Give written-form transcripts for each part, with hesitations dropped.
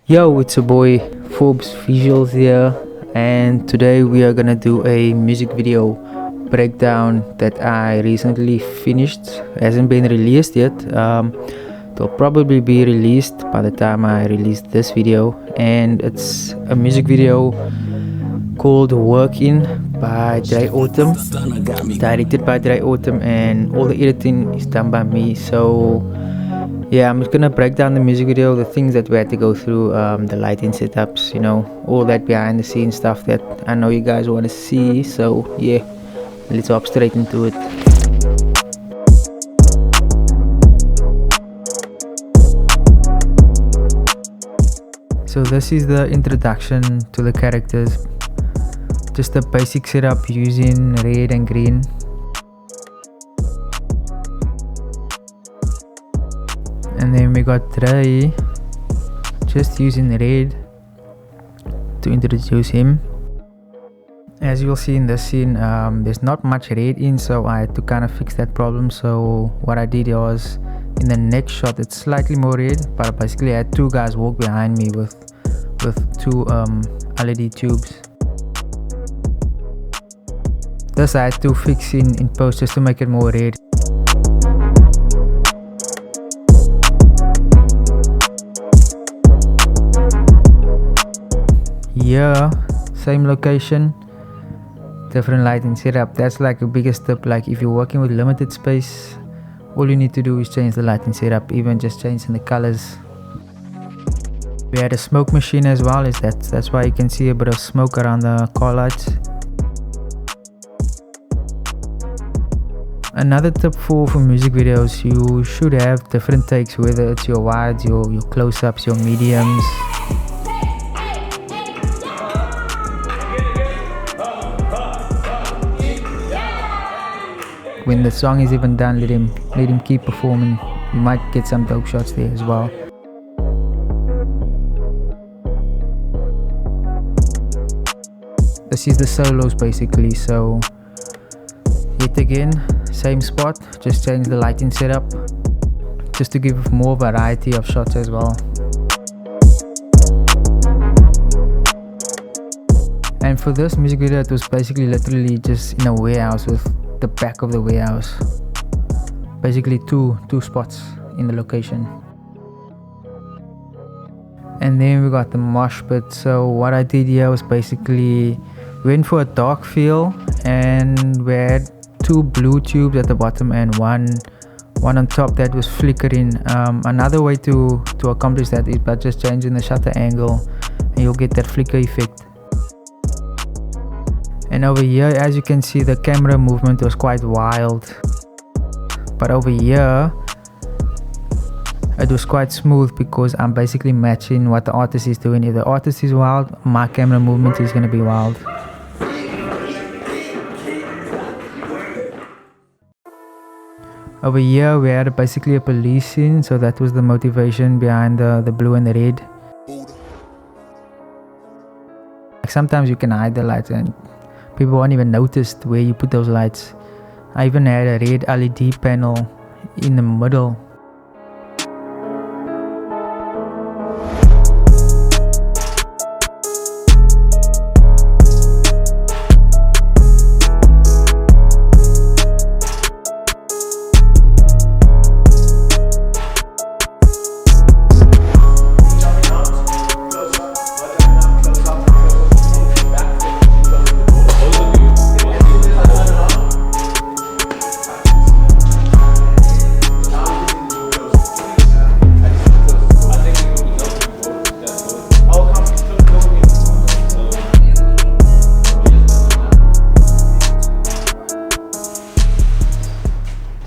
Yo, it's a boy Forbes Visuals here, and today we are gonna do a music video breakdown that I recently finished. Hasn't been released yet. It'll probably be released by the time I release this video, and it's a music video called Workin by Dre Autumn, directed by Dre Autumn, and all the editing is done by me. So yeah, I'm just gonna break down the music video, the things that we had to go through, the lighting setups, all that behind the scenes stuff that I know you guys want to see. So yeah, let's hop straight into it. So this is the introduction to the characters, just a basic setup using red and green. And then we got Dre just using red to introduce him. As you'll see in this scene, there's not much red in, so I had to kind of fix that problem. So what I did was, in the next shot it's slightly more red, but basically I had two guys walk behind me with two LED tubes. This I had to fix in post just to make it more red. Yeah, same location, different lighting setup. That's like a biggest step. Like if you're working with limited space, all you need to do is change the lighting setup, even just changing the colors. We had a smoke machine as well, that's why you can see a bit of smoke around the car lights. Another tip for music videos, you should have different takes, whether it's your wides, your close-ups, your mediums. When the song is even done, let him keep performing. You might get some dope shots there as well. This is the solos basically, so yet again, same spot, just change the lighting setup just to give more variety of shots as well. And for this music video, it was basically literally just in a warehouse, with the back of the warehouse, basically two spots in the location. And then we got the mosh pit. So what I did here was basically went for a dark feel, and we had two blue tubes at the bottom and one on top that was flickering. Another way to accomplish that is by just changing the shutter angle, and you'll get that flicker effect. And over here, as you can see, the camera movement was quite wild, but over here it was quite smooth because I'm basically matching what the artist is doing. If the artist is wild, my camera movement is going to be wild. Over here we had basically a police scene, so that was the motivation behind the blue and the red. Like sometimes you can hide the lights and people won't even notice where you put those lights. I even had a red LED panel in the middle.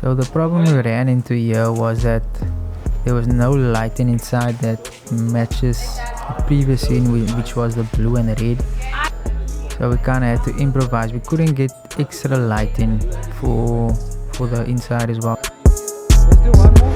So the problem we ran into here was that there was no lighting inside that matches the previous scene, which was the blue and the red. So we kind of had to improvise. We couldn't get extra lighting for the inside as well. Let's do one more.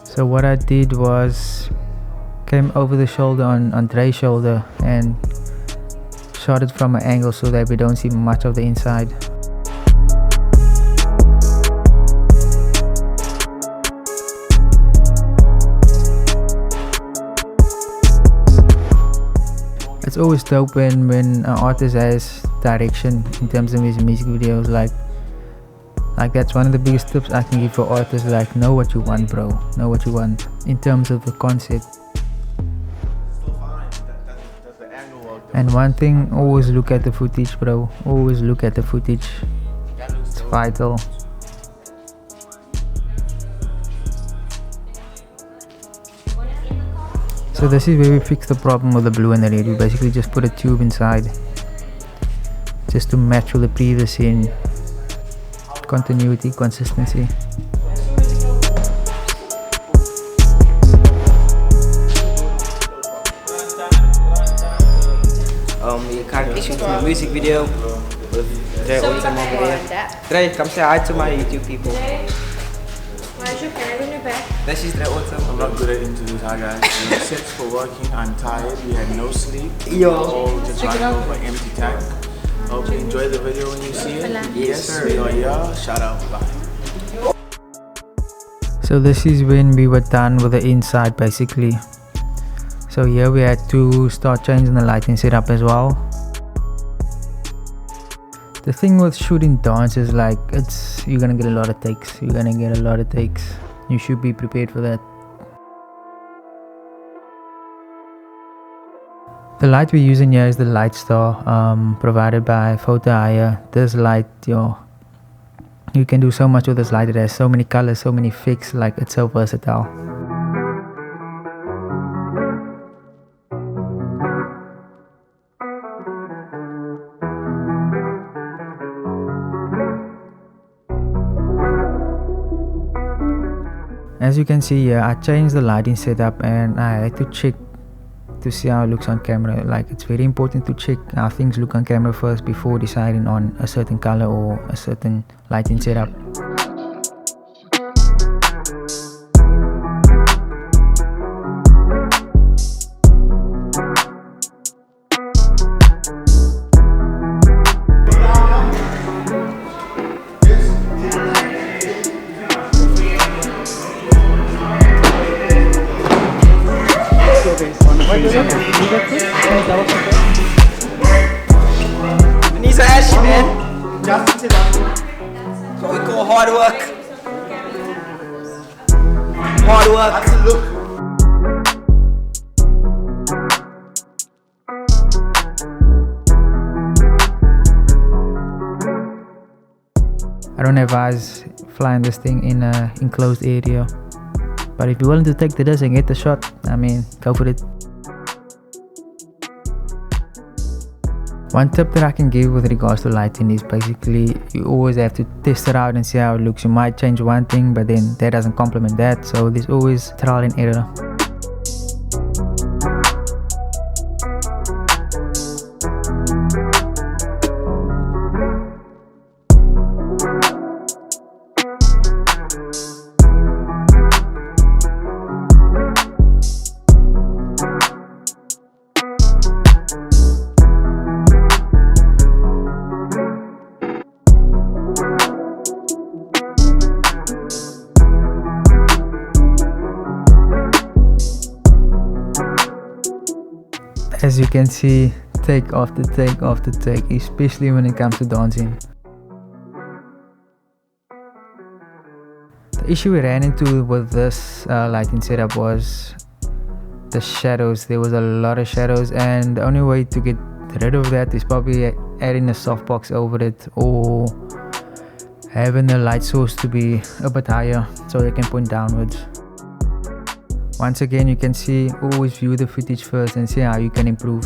So what I did was came over the shoulder on Dre's shoulder and shot it from an angle so that we don't see much of the inside. It's always dope when an artist has direction in terms of his music videos. Like that's one of the biggest tips I can give for artists. Like, know what you want, bro. Know what you want in terms of the concept. And one thing, always look at the footage, bro. Always look at the footage. It's vital. So this is where we fix the problem with the blue and the red. We basically just put a tube inside just to match with the previous scene. Continuity, consistency. We're currently shooting a music video with Dre Autumn over there. Dre, come say hi to my YouTube people. Why is your hair in your back? This is Dre Autumn. I'm not good at interviews, hi guys. No sets for working, I'm tired, we had no sleep. Yo. All just running over empty tank. Hope you enjoy the video when you see it. Yes, sir. We are here. Shout out, bye. So this is when we were done with the inside basically. So here we had to start changing the lighting setup as well. The thing with shooting dance is like, you're gonna get a lot of takes. You should be prepared for that. The light we're using here is the Light Star, provided by Photo Hire. This light, you can do so much with this light. It has so many colors, so many effects, like it's so versatile. As you can see here, I changed the lighting setup and I had to check to see how it looks on camera. Like, it's very important to check how things look on camera first before deciding on a certain color or a certain lighting setup. Knees are ashy, man. That's what we call hard work. Hard work. I don't have eyes flying this thing in an enclosed area. But if you're willing to take the risk and get the shot, I mean, go for it. One tip that I can give with regards to lighting is basically you always have to test it out and see how it looks. You might change one thing, but then that doesn't complement that, so there's always trial and error. As you can see, take after take after take, especially when it comes to dancing. The issue we ran into with this lighting setup was the shadows. There was a lot of shadows, and the only way to get rid of that is probably adding a softbox over it or having the light source to be a bit higher so they can point downwards. Once again, you can see, always view the footage first and see how you can improve.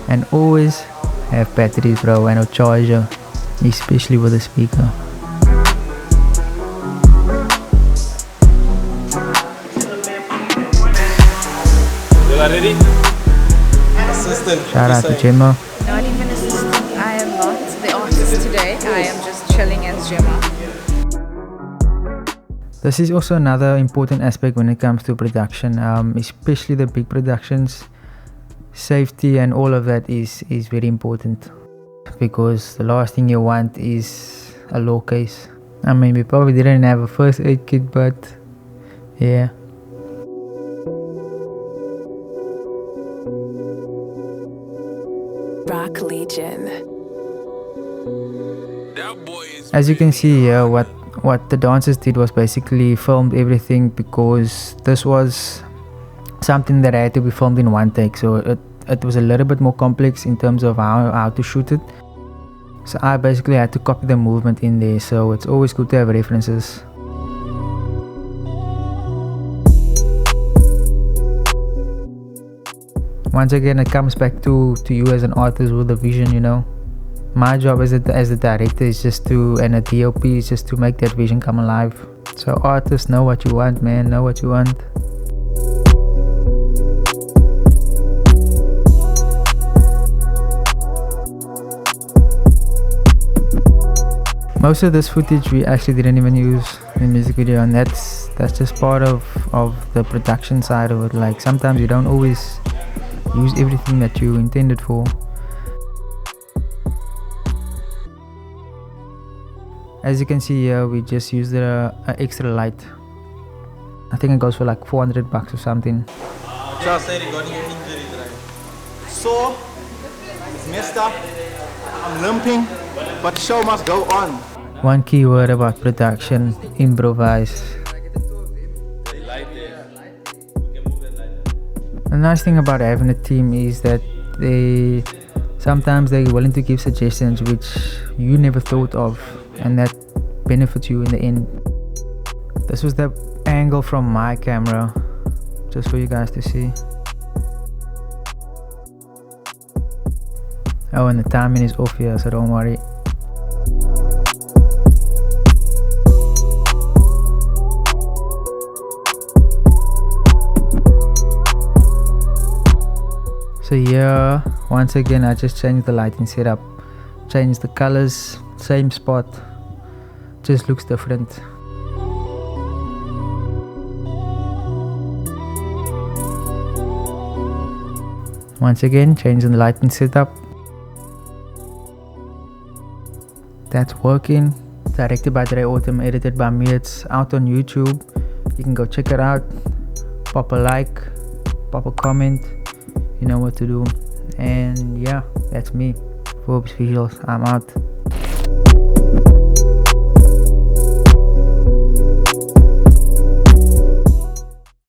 And always have batteries, bro, and a charger, especially with a speaker. Ready? Assistant. Shout out to Gemma. Not even assistant. I am not the artist today. I am just chilling as Gemma. This is also another important aspect when it comes to production, especially the big productions. Safety and all of that is very important, because the last thing you want is a law case. I mean, we probably didn't have a first aid kit, but yeah. Rock Legion. As you can see here, what the dancers did was basically filmed everything, because this was something that had to be filmed in one take, so it was a little bit more complex in terms of how to shoot it. So I basically had to copy the movement in there, so it's always good to have references. Once again, it comes back to you as an artist with a vision, you know. My job as the director is just to, and a DOP is just to make that vision come alive. So artists, know what you want, man, know what you want. Most of this footage we actually didn't even use in the music video, and that's just part of the production side of it. Like, sometimes you don't always use everything that you intended for. As you can see here, we just used a extra light. I think it goes for like $400 or something. Just regarding your injury, Dre. So, it's messed up. I'm limping, but the show must go on. One key word about production: improvise. The nice thing about having a team is that sometimes they're willing to give suggestions which you never thought of, and that benefits you in the end. This was the angle from my camera, just for you guys to see. Oh, and the timing is off here, so don't worry. So here, once again, I just changed the lighting setup, changed the colors, same spot, just looks different. Once again, changing the lighting setup. That's Workin, directed by Dre Autumn, edited by me. It's out on YouTube. You can go check it out. Pop a like, pop a comment. You know what to do. And yeah, that's me. Forbes Visuals. I'm out.